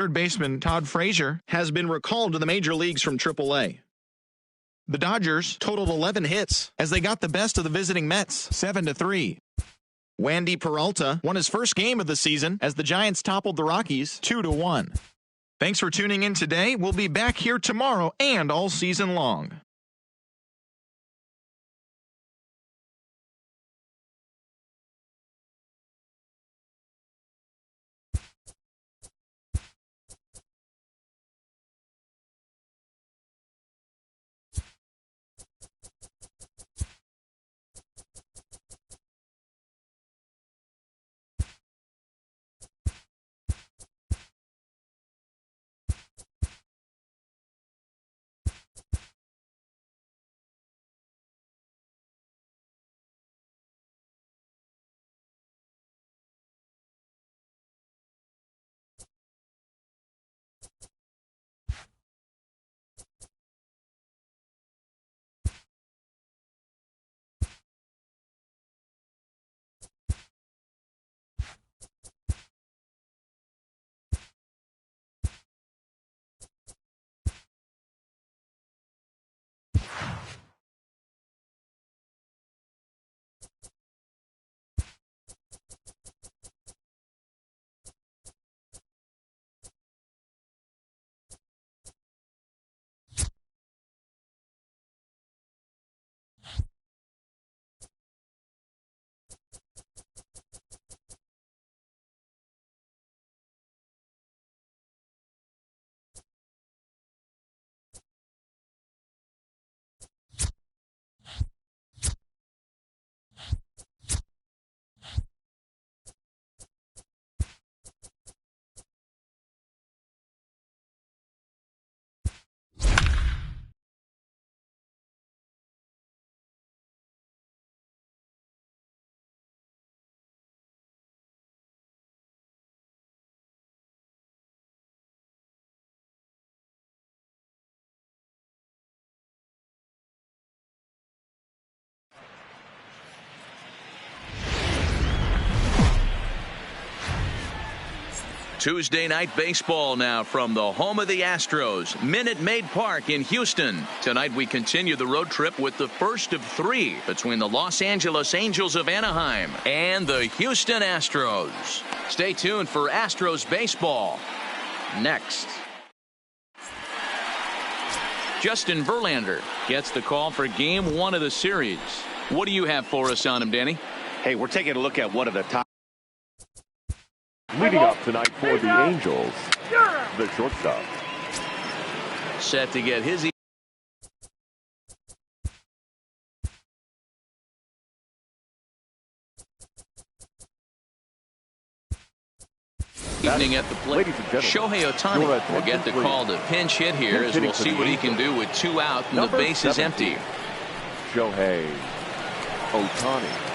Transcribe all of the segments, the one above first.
Third baseman Todd Frazier has been recalled to the major leagues from AAA. The Dodgers totaled 11 hits as they got the best of the visiting Mets 7-3. Wandy Peralta won his first game of the season as the Giants toppled the Rockies 2-1. Thanks for tuning in today. We'll be back here tomorrow and all season long. Tuesday night baseball now from the home of the Astros, Minute Maid Park in Houston. Tonight we continue the road trip with the first of three between the Los Angeles Angels of Anaheim and the Houston Astros. Stay tuned for Astros baseball next. Justin Verlander gets the call for game one of the series. What do you have for us on him, Danny? Hey, we're taking a look at one of the top. Leading up tonight for the Angels, the shortstop. Set to get his evening at the plate. Shohei Ohtani will get the call to pinch hit here as we'll see what he can do with two out and the base is empty. Shohei Ohtani.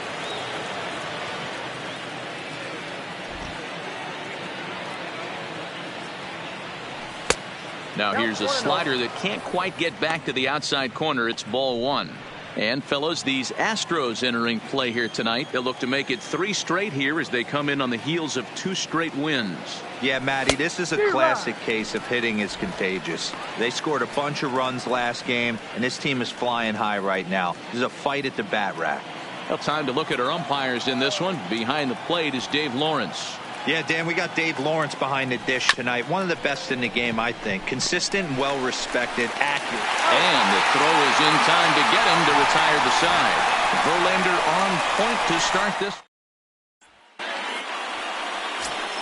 Now here's a slider that can't quite get back to the outside corner. It's ball one. And fellows, these Astros entering play here tonight. They'll look to make it 3 straight here as they come in on the heels of 2 straight wins. Yeah, Matty, this is a classic case of hitting is contagious. They scored a bunch of runs last game, and this team is flying high right now. This is a fight at the bat rack. Well, time to look at our umpires in this one. Behind the plate is Dave Lawrence. Yeah, Dan, we got Dave Lawrence behind the dish tonight. One of the best in the game, I think. Consistent, well-respected, accurate. And the throw is in time to get him to retire the side. Verlander on point to start this.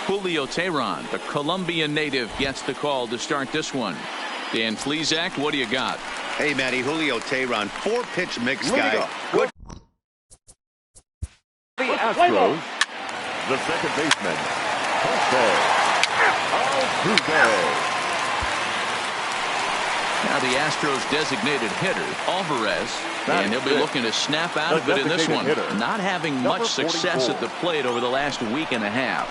Julio Teheran, the Colombian native, gets the call to start this one. Dan Plesac, what do you got? Hey, Matty, Julio Teheran, 4-pitch mix guy. Good. The Astros, the second baseman, Jose Altuve. Now the Astros designated hitter, Alvarez, and he'll be looking to snap out of it in this one. Not having much success at the plate over the last week and a half.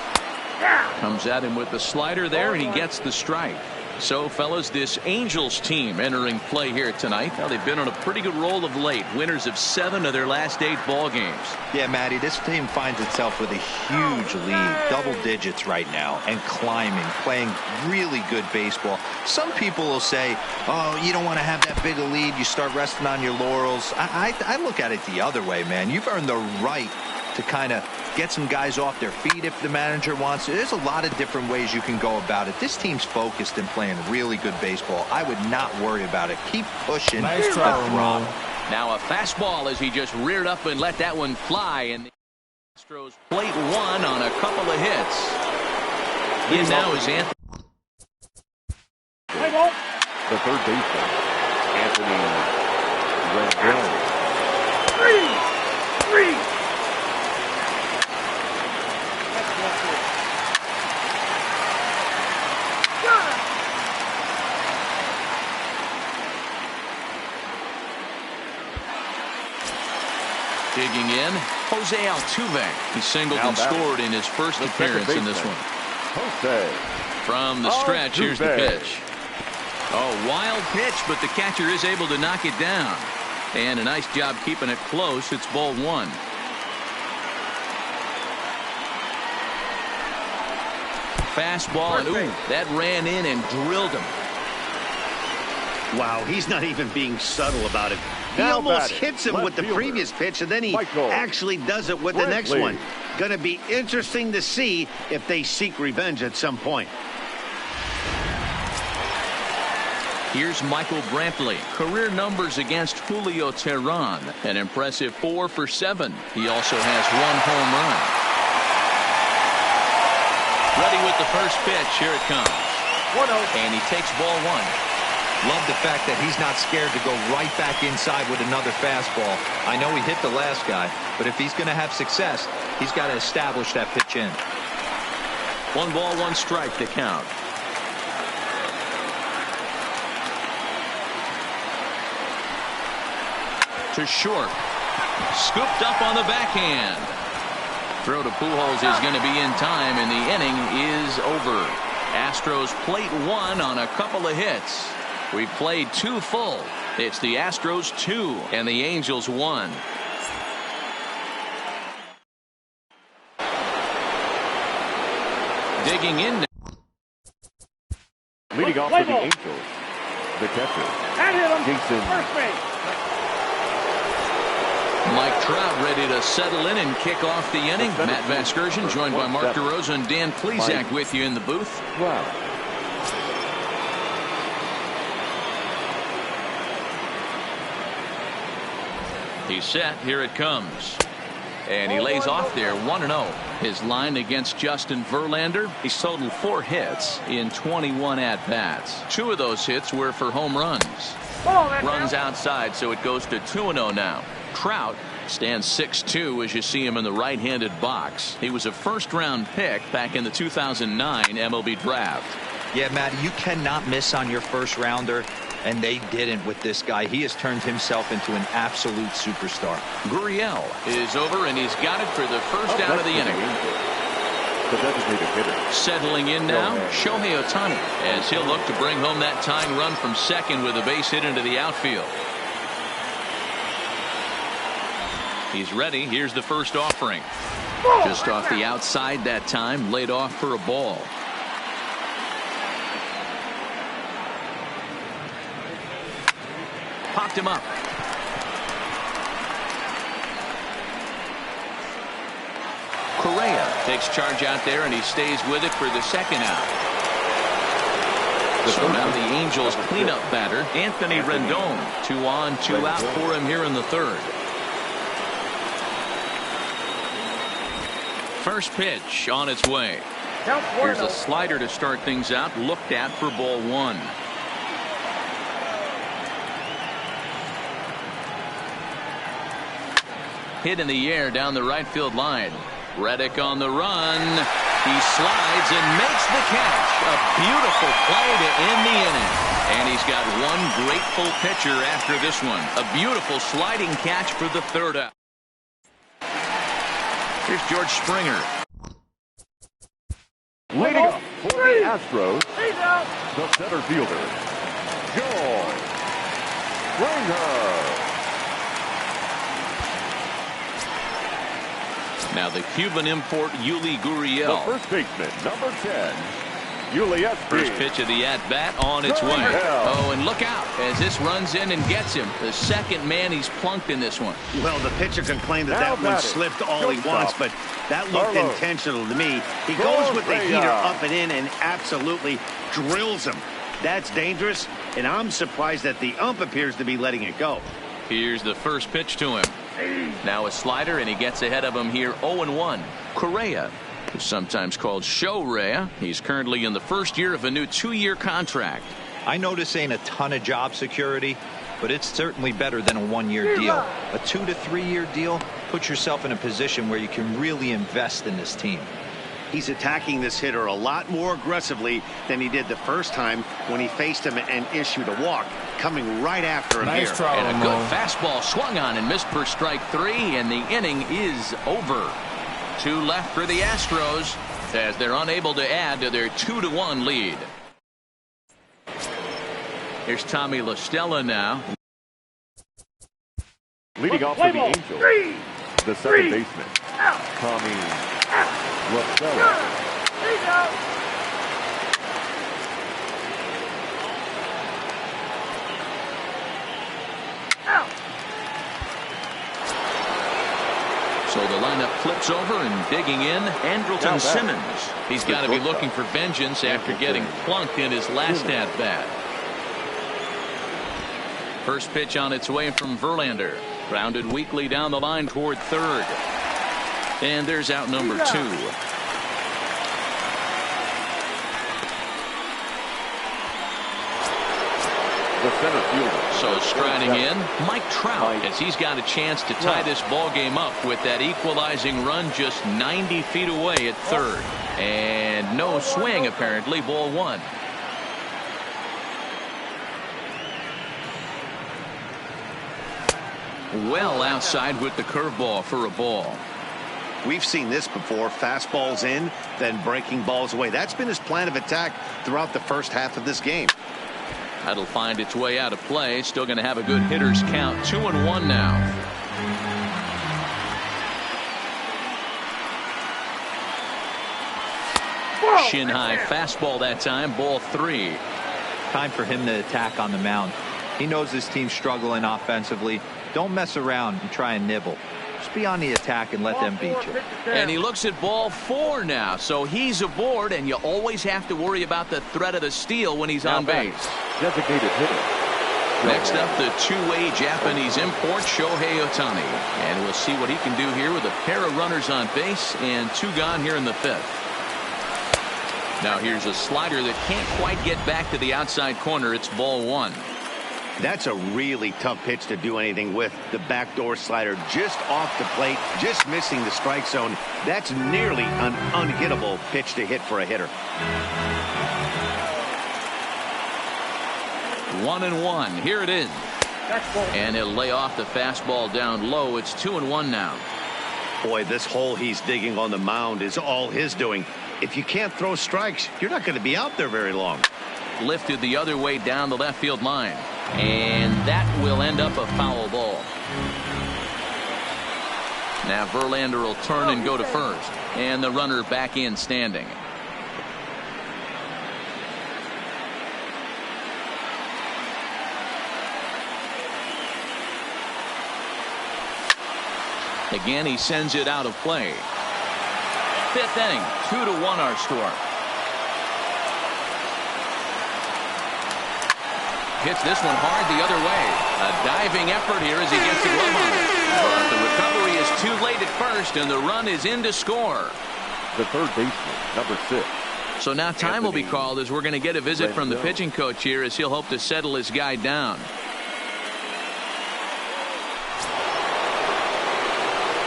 Comes at him with the slider there, and he gets the strike. So, fellas, this Angels team entering play here tonight. Well, they've been on a pretty good roll of late. Winners of 7 of their last 8 ball games. Yeah, Matty, this team finds itself with a huge lead, double digits right now, and climbing, playing really good baseball. Some people will say, oh, you don't want to have that big a lead. You start resting on your laurels. I look at it the other way, man. You've earned the right to kind of get some guys off their feet if the manager wants to. There's a lot of different ways you can go about it. This team's focused and playing really good baseball. I would not worry about it. Keep pushing. Nice try, Ramon. Now a fastball as he just reared up and let that one fly. And the Astros plate 1 on a couple of hits. And now is Anthony. The third baseman, Anthony Rendon. 3. Digging in, Jose Altuve. He singled and scored in his first appearance in this one. Jose. From the stretch, here's the pitch. Oh, wild pitch, but the catcher is able to knock it down. And a nice job keeping it close. It's ball 1. Fastball, and ooh, that ran in and drilled him. Wow, he's not even being subtle about it. He Now almost batting, hits him left with the fielder, previous pitch, and then he Michael actually does it with the next Brantley. one. Going to be interesting to see if they seek revenge at some point. Here's Michael Brantley. Career numbers against Julio Teheran. An impressive 4 for 7. He also has 1 home run. Ready with the first pitch. Here it comes. 1-0. And he takes ball 1. Love the fact that he's not scared to go right back inside with another fastball. I know he hit the last guy, but if he's going to have success, he's got to establish that pitch in. 1 ball, 1 strike to count. To short. Scooped up on the backhand. Throw to Pujols is going to be in time, and the inning is over. Astros plate 1 on a couple of hits. We played 2 full. It's the Astros 2 and the Angels 1. Digging in. Leading off for the Angels, the catcher, Jason. Mike Trout ready to settle in and kick off the inning. Matt Vasgersian joined by Mark DeRosa and Dan Plesac with you in the booth. Wow. He's set. Here it comes. And he lays off there 1-0. His line against Justin Verlander. He's totaled 4 hits in 21 at-bats. 2 of those hits were for home runs. Runs outside, so it goes to 2-0 now. Trout stands 6'2" as you see him in the right-handed box. He was a first-round pick back in the 2009 MLB draft. Yeah, Matt, you cannot miss on your first rounder, and they didn't with this guy. He has turned himself into an absolute superstar. Gurriel is over, and he's got it for the first out of the inning. The designated hitter. Settling in now, Shohei Ohtani, as he'll look to bring home that tying run from second with a base hit into the outfield. He's ready. Here's the first offering. Just off the outside that time, laid off for a ball. Popped him up. Correa takes charge out there, and he stays with it for the second out. So now the Angels cleanup batter, Anthony Rendon. 2 on, 2 out for him here in the third. First pitch on its way. Here's a slider to start things out, looked at for ball 1. Hit in the air down the right field line. Reddick on the run. He slides and makes the catch. A beautiful play to end the inning. And he's got one grateful pitcher after this one. A beautiful sliding catch for the third out. Here's George Springer. Leading up for the Astros, the center fielder, George Springer. Now the Cuban import, Yuli The Gurriel. first baseman, number 10, Yuli First pitch of the at-bat on its way. Oh, and look out as this runs in and gets him. The second man he's plunked in this one. Well, the pitcher can claim that Now that one batting, slipped all he wants, but that looked Carlos. intentional to me. He goes with the Correa. heater up and in and absolutely drills him. That's dangerous, and I'm surprised that the ump appears to be letting it go. Here's the first pitch to him. Now a slider, and he gets ahead of him here 0-1. Correa, who's sometimes called Show-Rea. He's currently in the first year of a new 2-year contract. I know this ain't a ton of job security, but it's certainly better than a 1-year deal. A 2 to 3 year deal puts yourself in a position where you can really invest in this team. He's attacking this hitter a lot more aggressively than he did the first time when he faced him and issued a walk, coming right after him here. And a good fastball swung on and missed for strike 3, and the inning is over. 2 left for the Astros as they're unable to add to their 2-1 lead. Here's Tommy La Stella now. Leading off for the Angels, the second baseman, Tommy La Stella. So the lineup flips over, and digging in, Andrelton Simmons. He's got to be looking for vengeance after getting plunked in his last at-bat. First pitch on its way from Verlander. Grounded weakly down the line toward third. And there's out number 2. The center fielder. So striding in, Mike Trout, as he's got a chance to tie this ball game up with that equalizing run just 90 feet away at third. And no swing, apparently. Ball 1. Well outside with the curveball for a ball. We've seen this before. Fastballs in, then breaking balls away. That's been his plan of attack throughout the first half of this game. That'll find its way out of play. Still going to have a good hitter's count. 2-1 now. Shin high fastball that time. Ball 3. Time for him to attack on the mound. He knows his team's struggling offensively. Don't mess around and try and nibble. Just be on the attack and let them beat you. And he looks at ball 4 now. So he's aboard, and you always have to worry about the threat of the steal when he's on base. Designated hitter. Next up, the 2-way Japanese import, Shohei Ohtani. And we'll see what he can do here with a pair of runners on base and 2 gone here in the 5th. Now here's a slider that can't quite get back to the outside corner. It's ball 1. That's a really tough pitch to do anything with. The backdoor slider just off the plate, just missing the strike zone. That's nearly an unhittable pitch to hit for a hitter. 1-1. Here it is. And he'll lay off the fastball down low. It's 2-1 now. Boy, this hole he's digging on the mound is all his doing. If you can't throw strikes, you're not going to be out there very long. Lifted the other way down the left field line. And that will end up a foul ball. Now Verlander will turn and go to first. And the runner back in standing. Again, he sends it out of play. 5th inning, 2-1 our score. Hits this one hard the other way. A diving effort here as he gets the glove on it. But the recovery is too late at first, and the run is in to score. The third baseman, number 6. So now time will be called as we're going to get a visit from the pitching coach here as he'll hope to settle his guy down.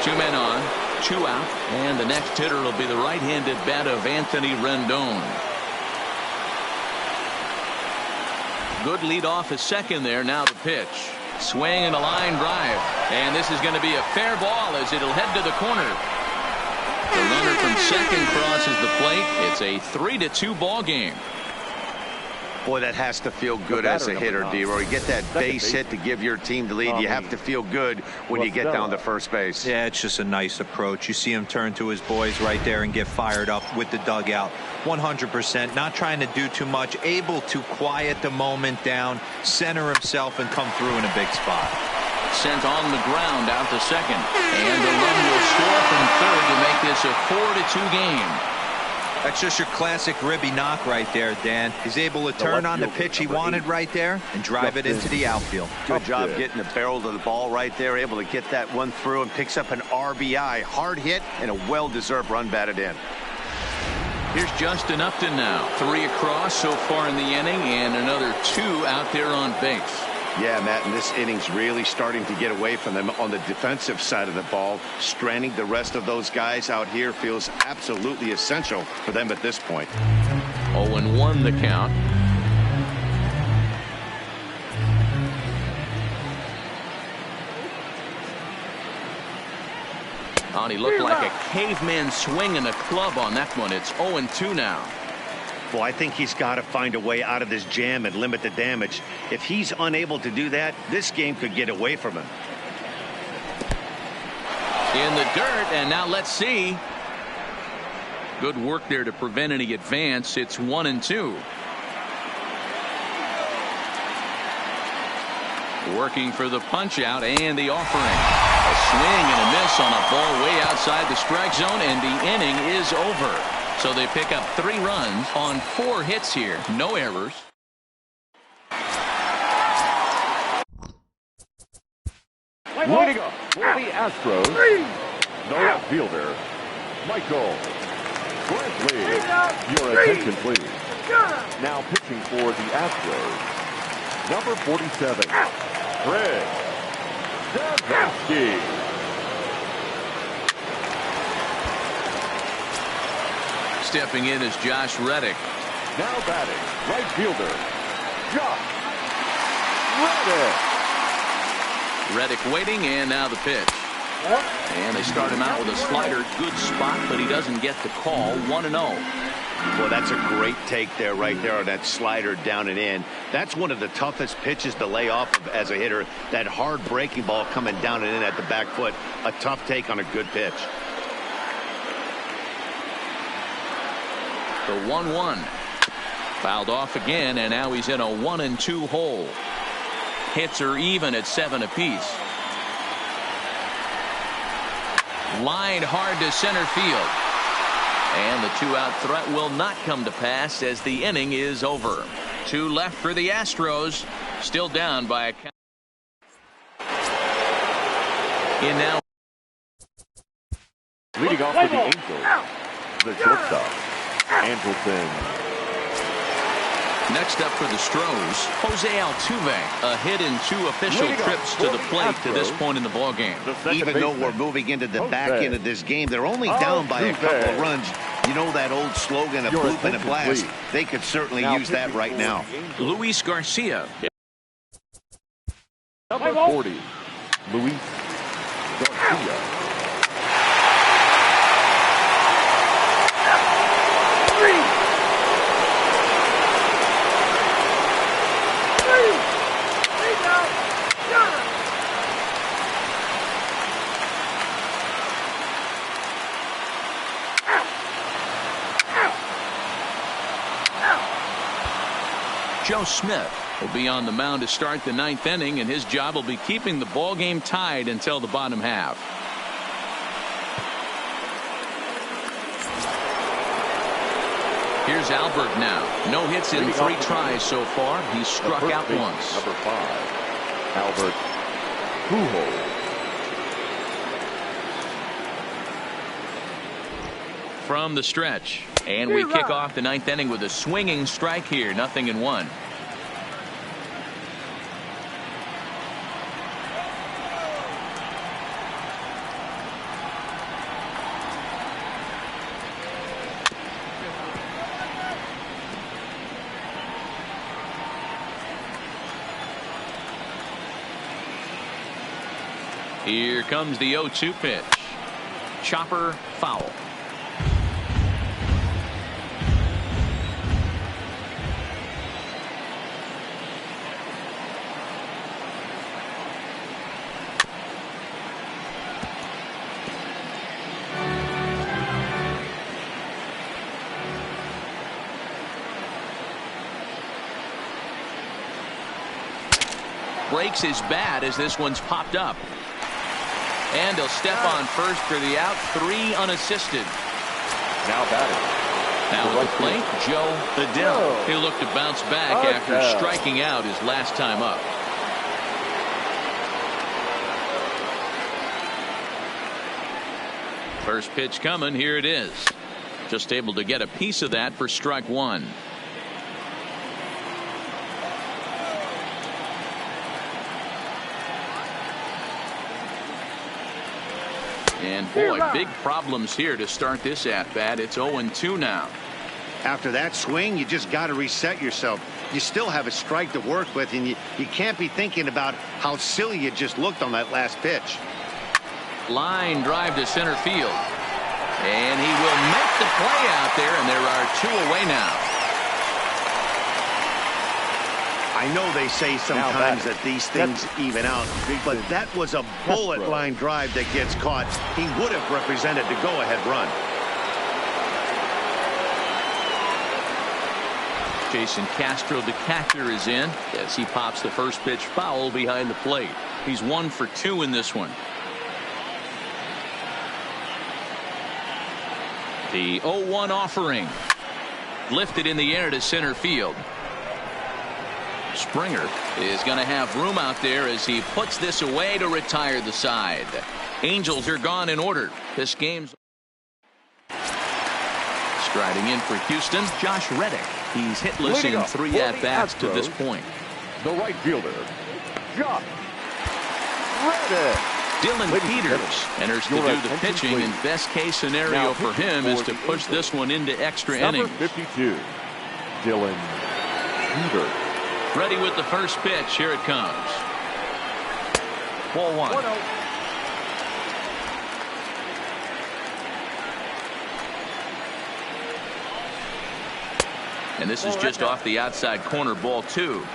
2 men on, 2 out, and the next hitter will be the right-handed bat of Anthony Rendon. Good lead off at second there. Now the pitch. Swing and a line drive. And this is going to be a fair ball as it'll head to the corner. The runner from second crosses the plate. It's a 3-2 ball game. Boy, that has to feel good as a hitter, D-Roy. You get that base hit to give your team the lead. You have to feel good when you get down to first base. Yeah, it's just a nice approach. You see him turn to his boys right there and get fired up with the dugout. 100%, not trying to do too much, able to quiet the moment down, center himself, and come through in a big spot. Sent on the ground out to second. And the run will score from third to make this a 4-2 game. That's just your classic ribby knock right there, Dan. He's able to turn on the pitch he wanted right there and drive it into the outfield. Good job getting the barrel to the ball right there, able to get that one through and picks up an RBI. Hard hit and a well-deserved run batted in. Here's Justin Upton now. 3 across so far in the inning and another 2 out there on base. Yeah, Matt, and this inning's really starting to get away from them on the defensive side of the ball. Stranding the rest of those guys out here feels absolutely essential for them at this point. 0-1 the count. Oh, he looked like a caveman swinging a club on that one. It's 0-2 now. Well, I think he's got to find a way out of this jam and limit the damage. If he's unable to do that, this game could get away from him. In the dirt, and now let's see. Good work there to prevent any advance. It's 1-2. Working for the punch out and the offering. A swing and a miss on a ball way outside the strike zone, and the inning is over. So they pick up 3 runs on 4 hits here. No errors. Leading up for the Astros, no outfielder, Michael Brantley. Your attention, please. Now pitching for the Astros, number 47, Fred Stavansky. Stepping in is Josh Reddick. Now batting, right fielder, Josh Reddick. Reddick waiting, and now the pitch. And they start him out with a slider. Good spot, but he doesn't get the call. 1-0. Well, that's a great take there right there on that slider down and in. That's one of the toughest pitches to lay off of as a hitter. That hard breaking ball coming down and in at the back foot. A tough take on a good pitch. The 1-1. Fouled off again, and now he's in a 1-2 hole. Hits are even at 7 apiece. Lined hard to center field. And the 2-out threat will not come to pass as the inning is over. 2 left for the Astros. Still down by a count. In now. Leading off for the Angels, the shortstop, Andrelton. Next up for the Stros, Jose Altuve. A hit in 2 official trips to the plate to this point in the ballgame. Even though we're moving into the back end of this game, they're only down by a couple of runs. You know that old slogan, a bloop and a blast. They could certainly use that right now. Luis Garcia. Number 40, Luis Garcia. Joe Smith will be on the mound to start the 9th inning, and his job will be keeping the ball game tied until the bottom half. Here's Albert now. No hits in 3 tries so far. He's struck out once. Number 5, Albert Pujols. From the stretch. And we kick off the 9th inning with a swinging strike here. 0-1. Here comes the 0-2 pitch. Chopper foul. breaks his bat as this one's popped up. And he'll step on first for the out. 3 unassisted. Now batting. Now at the plate, Joe Adell. He'll look to bounce back after striking out his last time up. First pitch coming. Here it is. Just able to get a piece of that for strike 1. And boy, big problems here to start this at-bat. It's 0-2 now. After that swing, you just got to reset yourself. You still have a strike to work with, and you can't be thinking about how silly you just looked on that last pitch. Line drive to center field. And he will make the play out there, and there are 2 away now. I know they say sometimes that these things even out, but that was a bullet line drive that gets caught. He would have represented the go-ahead run. Jason Castro, the catcher, is in as he pops the first pitch foul behind the plate. He's 1 for 2 in this one. The 0-1 offering. Lifted in the air to center field. Springer is going to have room out there as he puts this away to retire the side. Angels are gone in order. This game's striding in for Houston, Josh Reddick. He's hitless in 3 at-bats to this point. The right fielder, Josh Reddick. Dylan Peters enters to do the pitching, and best case scenario for him is to push this one into extra innings. Number 52, Dylan Peters. Ready with the first pitch. Here it comes. Ball 1. And this is just off the outside corner, ball 2.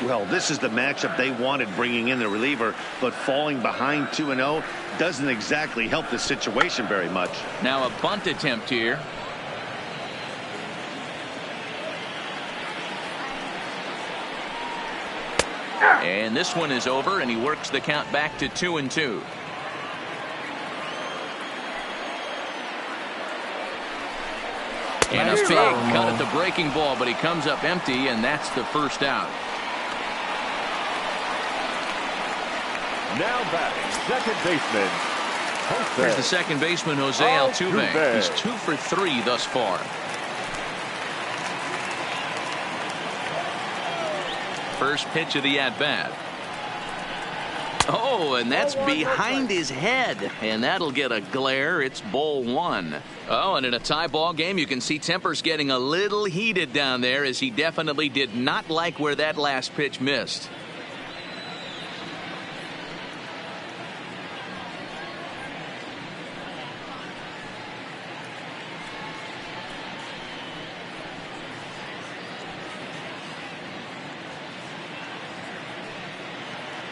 Well, this is the matchup they wanted, bringing in the reliever, but falling behind 2-0 doesn't exactly help the situation very much. Now a bunt attempt here. And this one is over, and he works the count back to 2-2. And a big cut at the breaking ball, but he comes up empty, and that's the first out. Now batting, second baseman, Jose. Here's the second baseman, Jose Altuve. He's 2 for 3 thus far. First pitch of the at-bat. Oh, and that's behind his head, and that'll get a glare. It's ball 1. Oh, and in a tie ball game, you can see tempers getting a little heated down there, as he definitely did not like where that last pitch missed.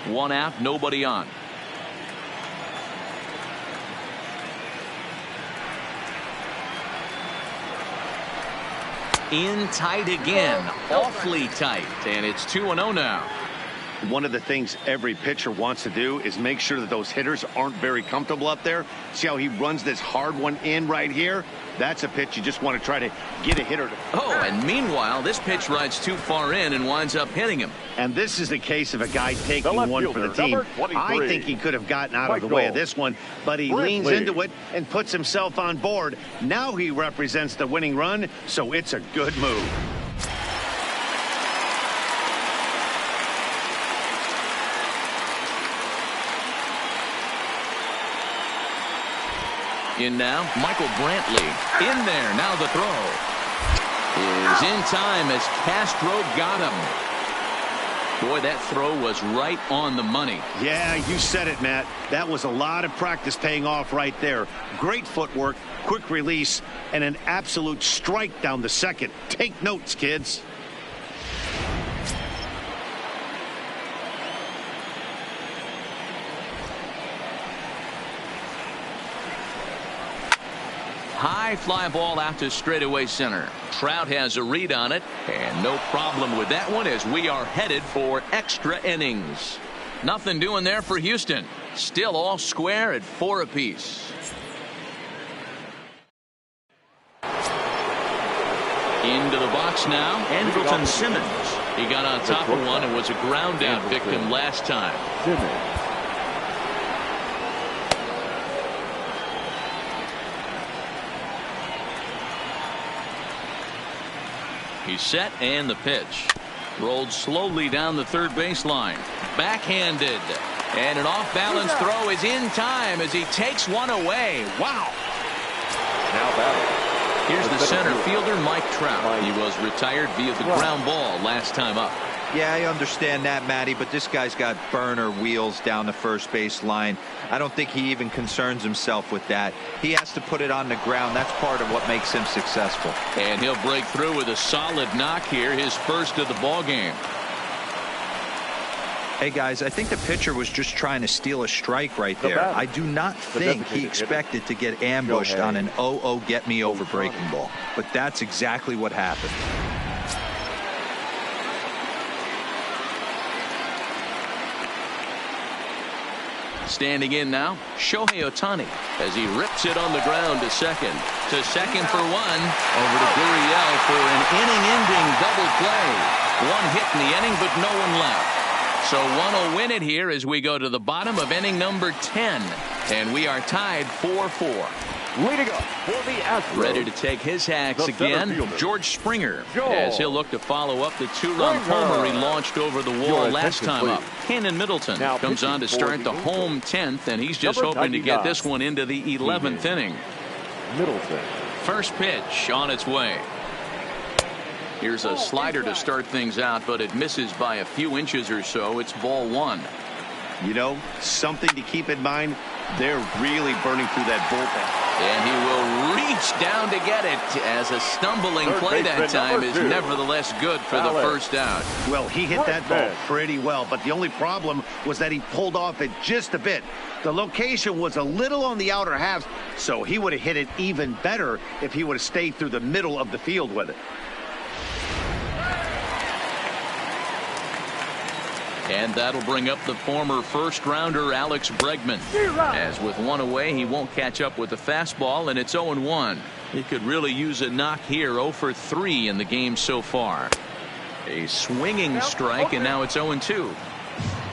One out, nobody on. In tight again, awfully tight, and it's 2-0 now. One of the things every pitcher wants to do is make sure that those hitters aren't very comfortable up there. See how he runs this hard one in right here? That's a pitch you just want to try to get a hitter to. Oh, and meanwhile, this pitch rides too far in and winds up hitting him. And this is the case of a guy taking one for the team. I think he could have gotten out of the way of this one, but he leans into it and puts himself on board. Now he represents the winning run, so it's a good move. In now, Michael Brantley. In there, now the throw is in time as Castro got him. Boy, that throw was right on the money. Yeah, you said it, Matt. That was a lot of practice paying off right there. Great footwork, quick release, and an absolute strike down the second. Take notes, kids. High high fly ball out to straightaway center. Trout has a read on it, and no problem with that one as we are headed for extra innings. Nothing doing there for Houston. Still all square at 4 apiece. Into the box now, Andrelton Simmons. He got on top of one and was a ground out victim last time. He's set, and the pitch. Rolled slowly down the third baseline. Backhanded. And an off-balance throw is in time as he takes one away. Wow. Now batting. Here's the center fielder, Mike Trout. He was retired via the ground ball last time up. Yeah, I understand that, Matty, but this guy's got burner wheels down the first base line. I don't think he even concerns himself with that. He has to put it on the ground. That's part of what makes him successful. And he'll break through with a solid knock here, his first of the ball game. Hey, guys, I think the pitcher was just trying to steal a strike right there. I do not think he expected to get ambushed on an 0-0 get-me-over breaking ball. But that's exactly what happened. Standing in now, Shohei Ohtani as he rips it on the ground to second. To second for one. Over to Gurriel for an inning-ending double play. One hit in the inning, but no one left. So one will win it here as we go to the bottom of inning number 10. And we are tied 4-4. Leading up for the Astros. Ready to take his hacks again, George Springer, as he'll look to follow up the 2-run homer he launched over the wall last time up. Cannon Middleton comes on to start the home 10th, and he's just hoping to get this one into the 11th inning. Middleton. First pitch on its way. Here's a slider to start things out, but it misses by a few inches or so. It's ball one. You know, something to keep in mind, they're really burning through that bullpen. And he will reach down to get it as a stumbling play that time is nevertheless good for the first out. Well, he hit that ball pretty well, but the only problem was that he pulled off it just a bit. The location was a little on the outer half, so he would have hit it even better if he would have stayed through the middle of the field with it. And that'll bring up the former first-rounder Alex Bregman. As with one away, he won't catch up with the fastball, and it's 0-1. He could really use a knock here. 0 for 3 in the game so far. A swinging strike, and now it's 0-2.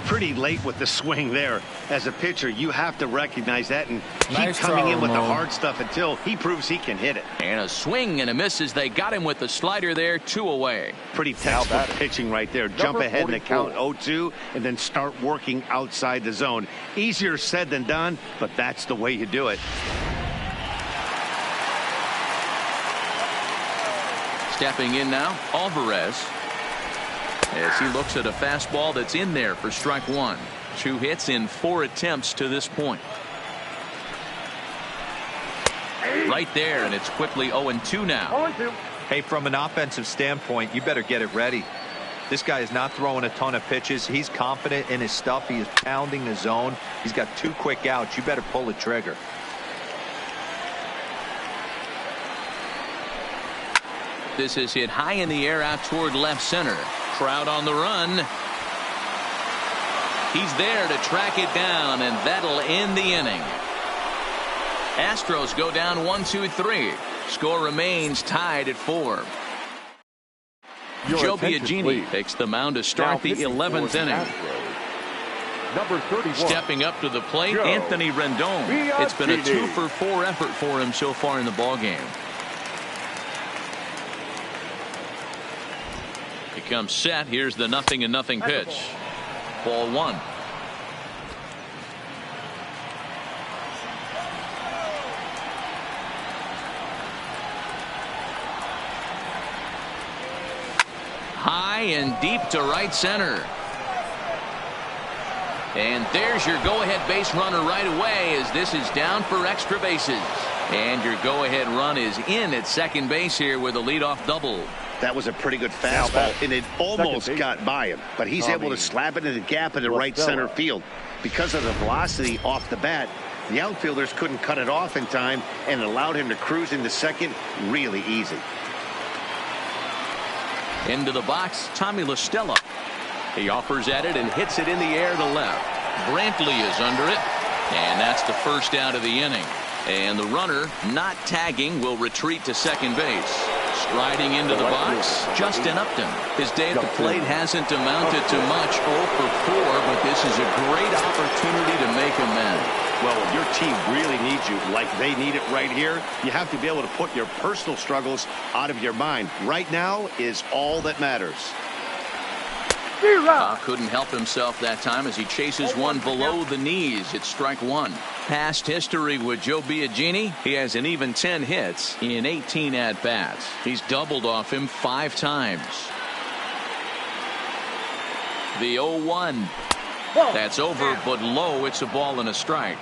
Pretty late with the swing there. As a pitcher, you have to recognize that and keep coming in with the hard stuff until he proves he can hit it. And a swing and a miss as they got him with the slider there. 2 away. Pretty textbook pitching right there. Jump ahead in the count 0-2 and then start working outside the zone. Easier said than done, but that's the way you do it. Stepping in now, Alvarez. As he looks at a fastball that's in there for strike one. 2 hits in 4 attempts to this point. Right there, and it's quickly 0-2 now. Hey, from an offensive standpoint, you better get it ready. This guy is not throwing a ton of pitches. He's confident in his stuff. He is pounding the zone. He's got 2 quick outs. You better pull the trigger. This is hit high in the air out toward left center. Trout on the run. He's there to track it down, and that'll end the inning. Astros go down 1-2-3. Score remains tied at 4. Joe Biagini takes the mound to start the 11th inning. Number 31. Stepping up to the plate, Anthony Rendon. It's been a 2 for 4 effort for him so far in the ballgame. He comes set. Here's the 0-0 pitch. Ball 1. High and deep to right center. And there's your go-ahead base runner right away as this is down for extra bases. And your go-ahead run is in at second base here with a leadoff double. That was a pretty good fastball, and it almost got by him. But he's able to slap it in the gap in the right center field. Because of the velocity off the bat, The outfielders couldn't cut it off in time and allowed him to cruise into second really easy. Into the box, Tommy La Stella. He offers at it and hits it in the air to left. Brantley is under it, and that's the first out of the inning. And the runner, not tagging, will retreat to second base. Striding into the box, Justin Upton. His day at the plate hasn't amounted to much, 0 for 4, but this is a great opportunity to make amends. Well, when your team really needs you like they need it right here, you have to be able to put your personal struggles out of your mind. Right now is all that matters. Couldn't help himself that time as he chases one below the knees. It's strike one. Past history with Joe Biagini, he has an even 10 hits in 18 at-bats. He's doubled off him 5 times. The 0-1. That's over, but low. It's a ball and a strike.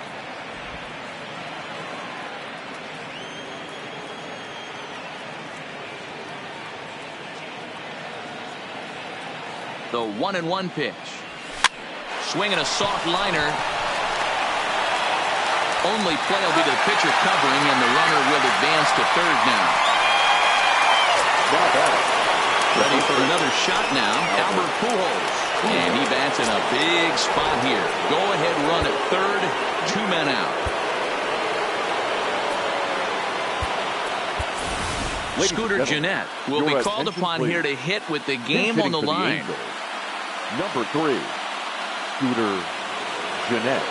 The 1-1 pitch. Swinging a soft liner. Only play will be to the pitcher covering, and the runner will advance to third now. Ready for another shot now, Albert Pujols. And he bats in a big spot here. Go ahead run at third, 2 men out. Scooter Gennett will be called upon here to hit with the game on the line. Number 3, Scooter Gennett.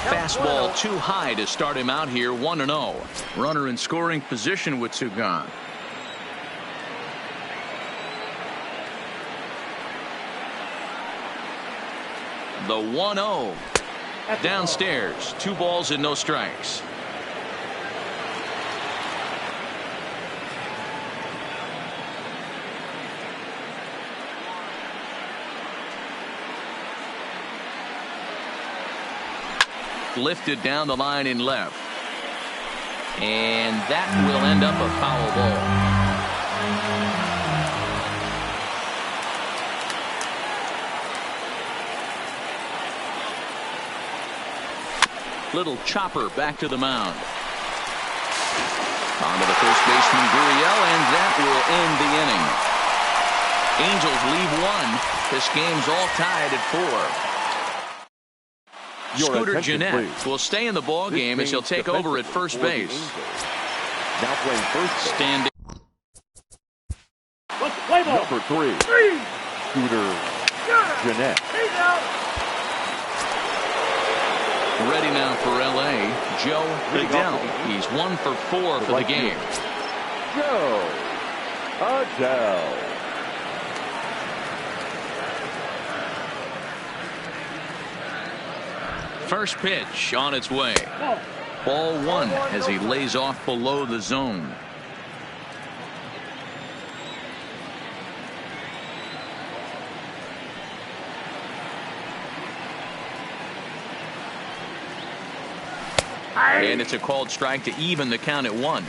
Fastball too high to start him out here, 1-0. Runner in scoring position with 2 gone. The 1-0. Downstairs, 2 balls and no strikes. Lifted down the line in left. And that will end up a foul ball. Little chopper back to the mound. On to the first baseman Gurriel, and that will end the inning. Angels leave 1. This game's all tied at 4. Scooter Gennett will stay in the ball game as he'll take over at first base. Now playing first. Standing. Number 3, Scooter Gennett. Ready now for L.A., Joe Adell. He's 1 for 4 for the game. Joe Adell. First pitch on its way. Ball 1 as he lays off below the zone. And it's a called strike to even the count at 1.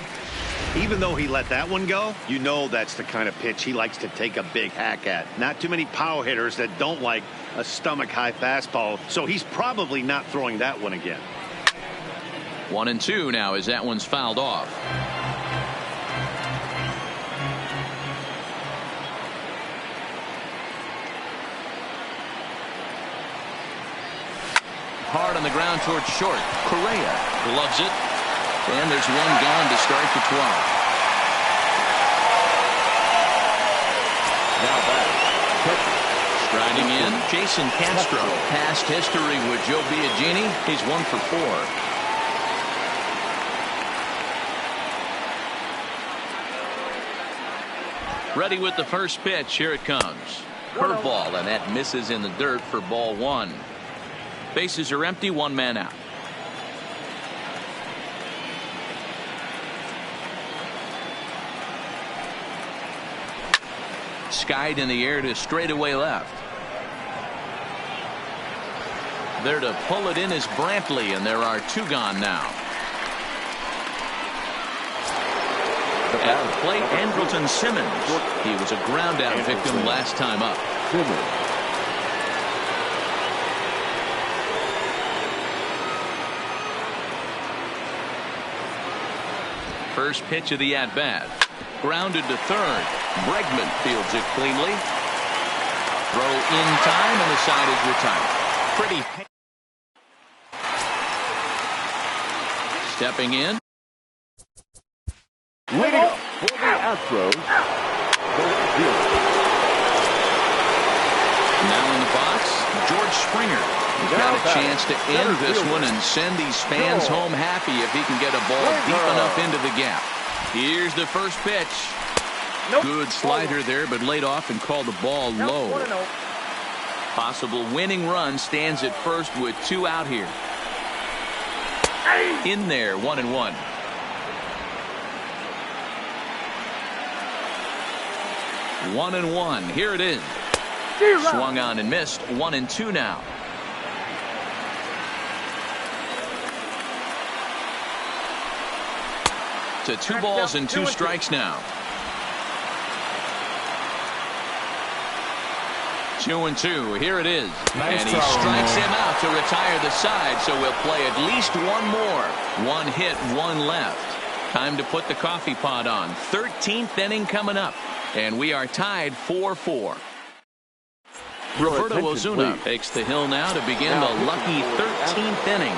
Even though he let that one go, you know that's the kind of pitch he likes to take a big hack at. Not too many power hitters that don't like a stomach-high fastball, so he's probably not throwing that one again. 1-2 now as that one's fouled off. Hard on the ground towards short. Correa gloves it. And there's 1 gone to start the 12th. Now back. Striding in, Jason Castro. Past history with Joe Biagini. He's 1 for 4. Ready with the first pitch. Here it comes. Curveball, and that misses in the dirt for ball 1. Bases are empty, 1 man out. Skied in the air to straightaway left. There to pull it in is Brantley, and there are 2 gone now. At the plate, Andrelton Simmons. He was a ground out victim last time up. First pitch of the at-bat. Grounded to third. Bregman fields it cleanly. Throw in time, and the side is retired. Pretty. Stepping in. Leading up for the Astros, Now in the box, George Springer. He's got a chance to end this one and send these fans home happy if he can get a ball deep enough into the gap. Here's the first pitch. Good slider there, but laid off and called the ball low. Possible winning run stands at first with 2 out here. In there, 1-1. One and one. Here it is. Swung on and missed. 1-2 now. To 2 balls and 2 strikes now. 2-2. Here it is. And he strikes him out to retire the side, so we'll play at least one more. 1 hit, 1 left. Time to put the coffee pot on. 13th inning coming up. And we are tied 4-4. Roberto Osuna takes the hill now to begin the lucky 13th inning.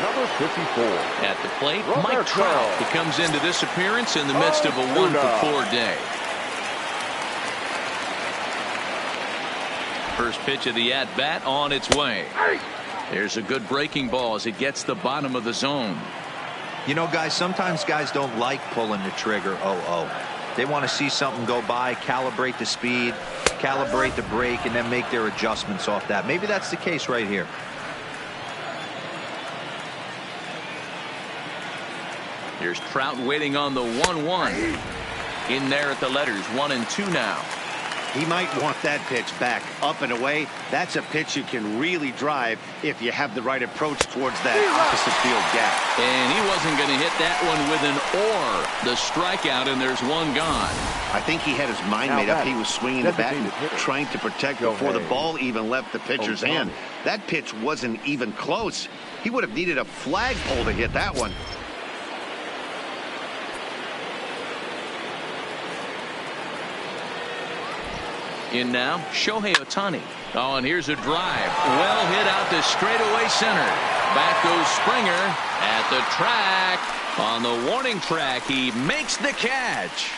Number 54. At the plate, Mike Trout. He comes into this appearance in the midst of a 1-for-4 day. First pitch of the at-bat on its way. There's a good breaking ball as it gets the bottom of the zone. You know, guys, sometimes guys don't like pulling the trigger 0-0. They want to see something go by, calibrate the speed, calibrate the break, and then make their adjustments off that. Maybe that's the case right here. Here's Trout waiting on the 1-1. In there at the letters, 1-2 now. He might want that pitch back, up and away. That's a pitch you can really drive if you have the right approach towards that opposite field gap. And he wasn't going to hit that one with an the strikeout, and there's 1 gone. I think he had his mind made up. He was swinging the bat and trying to protect before the ball even left the pitcher's hand. That pitch wasn't even close. He would have needed a flagpole to hit that one. In now, Shohei Ohtani. Oh, and here's a drive. Well hit out to straightaway center. Back goes Springer at the track. On the warning track, he makes the catch.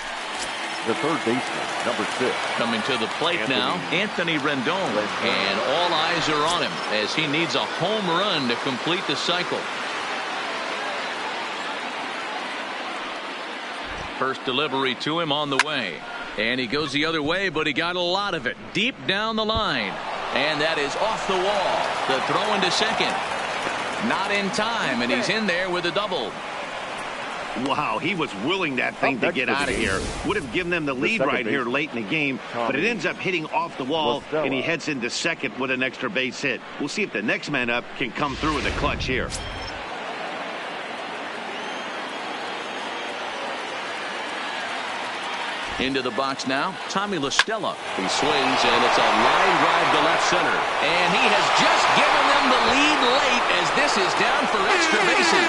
The third baseman, number 6. Coming to the plate now, Anthony Rendon. And all eyes are on him as he needs a home run to complete the cycle. First delivery to him on the way. And he goes the other way, but he got a lot of it deep down the line. And that is off the wall. The throw into second. Not in time, and he's in there with a double. Wow, he was willing that thing to get out of here. Would have given them the lead right here late in the game, but it ends up hitting off the wall, and he heads into second with an extra base hit. We'll see if the next man up can come through with a clutch here. Into the box now, Tommy La Stella. He swings, and it's a line drive to left center. And he has just given them the lead late as this is down for extra bases.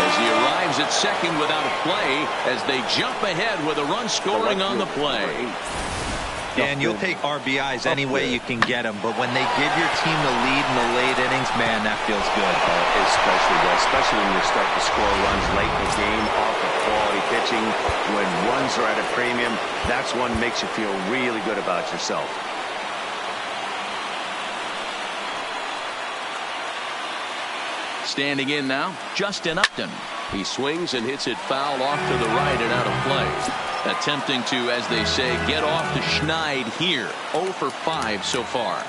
As he arrives at second without a play, as they jump ahead with a run scoring on the play. And you'll take RBIs any way you can get them, but when they give your team the lead in the late innings, man, that feels good. Especially does, especially when you start to score runs late in the game off of quality pitching. When runs are at a premium, that's one makes you feel really good about yourself. Standing in now, Justin Upton. He swings and hits it foul off to the right and out of play. Attempting to, as they say, get off the schneid here. 0 for 5 so far.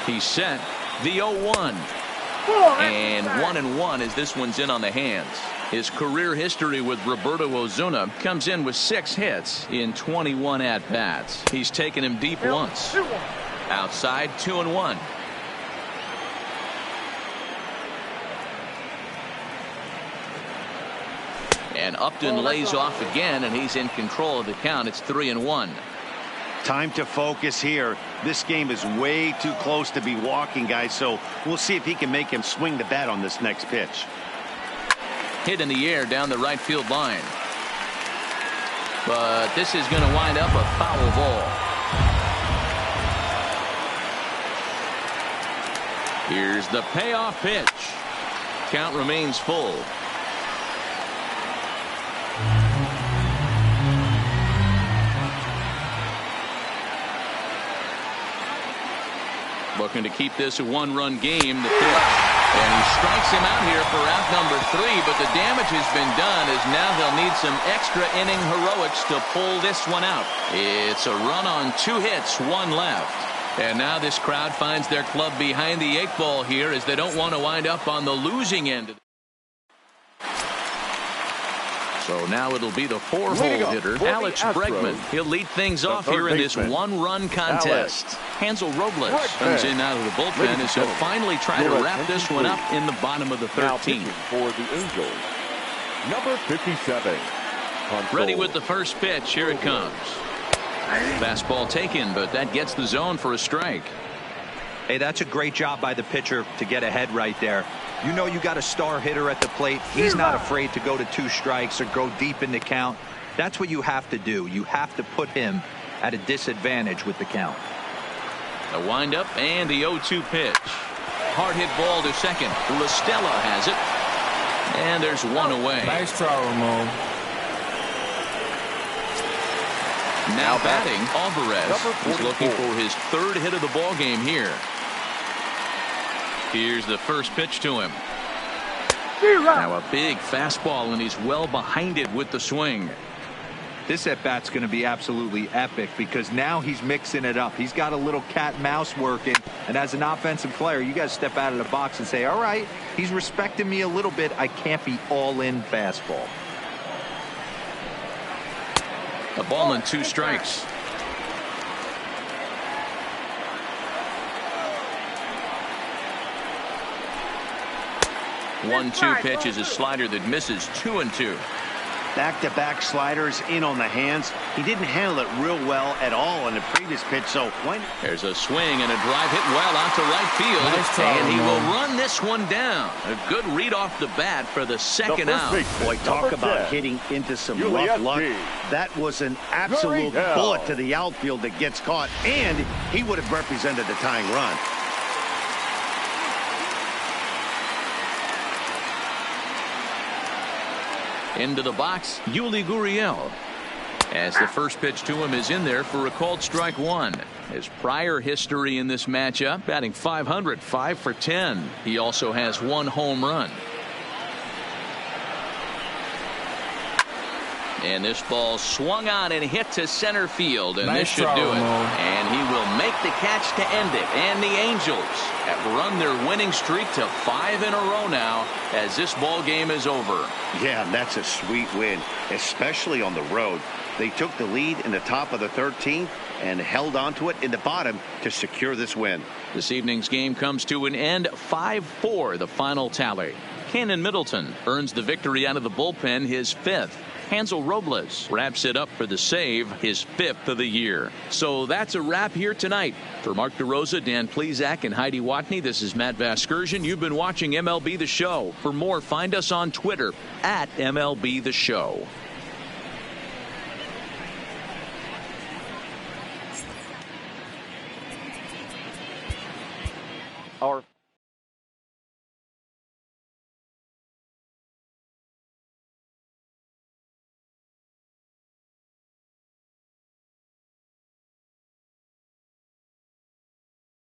He's set the 0-1. And 1-1 as this one's in on the hands. His career history with Roberto Osuna comes in with 6 hits in 21 at-bats. He's taken him deep once. Outside, 2-1. And Upton lays off again, and he's in control of the count. It's 3-1. Time to focus here. This game is way too close to be walking, guys, so we'll see if he can make him swing the bat on this next pitch. Hit in the air down the right field line. But this is going to wind up a foul ball. Here's the payoff pitch. Count remains full. Looking to keep this a one-run game. The pitch. And he strikes him out here for out number 3, but the damage has been done as now they'll need some extra inning heroics to pull this one out. It's a run on 2 hits, 1 left. And now this crowd finds their club behind the 8 ball here as they don't want to wind up on the losing end. So now it'll be the 4-hole hitter, Alex Bregman. He'll lead things off here in this one-run contest. Hansel Robles comes in out of the bullpen as he'll finally try to wrap this one up in the bottom of the 13th. For the Angels, number 57. Ready with the first pitch. Here it comes. Fastball taken, but that gets the zone for a strike. Hey, that's a great job by the pitcher to get ahead right there. You know you got a star hitter at the plate. He's not afraid to go to 2 strikes or go deep in the count. That's what you have to do. You have to put him at a disadvantage with the count. The windup and the 0-2 pitch. Hard hit ball to second. La Stella has it. And there's one away. Nice try, Ramon. Now batting, Alvarez. He's looking for his 3rd hit of the ball game here. Here's the first pitch to him. Now a big fastball, and he's well behind it with the swing. This at-bat's going to be absolutely epic because now he's mixing it up. He's got a little cat and mouse working, and as an offensive player, you got to step out of the box and say, all right, he's respecting me a little bit. I can't be all-in fastball. A ball and 2 strikes. One-two pitch is a slider that misses. 2-2. Back-to-back sliders in on the hands. He didn't handle it real well at all on the previous pitch. So when there's a swing and a drive hit well out to right field, and he will run this one down. A good read off the bat for the second out. Boy, talk about hitting into some rough luck. That was an absolute bullet to the outfield that gets caught, and he would have represented the tying run. Into the box, Yuli Gurriel. As the first pitch to him is in there for a called strike 1. His prior history in this matchup, batting .500, 5 for 10. He also has 1 home run. And this ball swung on and hit to center field, and this should do it. And he will make the catch to end it. And the Angels have run their winning streak to 5 in a row now as this ball game is over. Yeah, that's a sweet win, especially on the road. They took the lead in the top of the 13th and held on to it in the bottom to secure this win. This evening's game comes to an end, 5-4 the final tally. Cannon Middleton earns the victory out of the bullpen, his 5th. Hansel Robles wraps it up for the save, his 5th of the year. So that's a wrap here tonight. For Mark DeRosa, Dan Plesac, and Heidi Watney, this is Matt Vasgersian. You've been watching MLB The Show. For more, find us on Twitter at MLB The Show. Our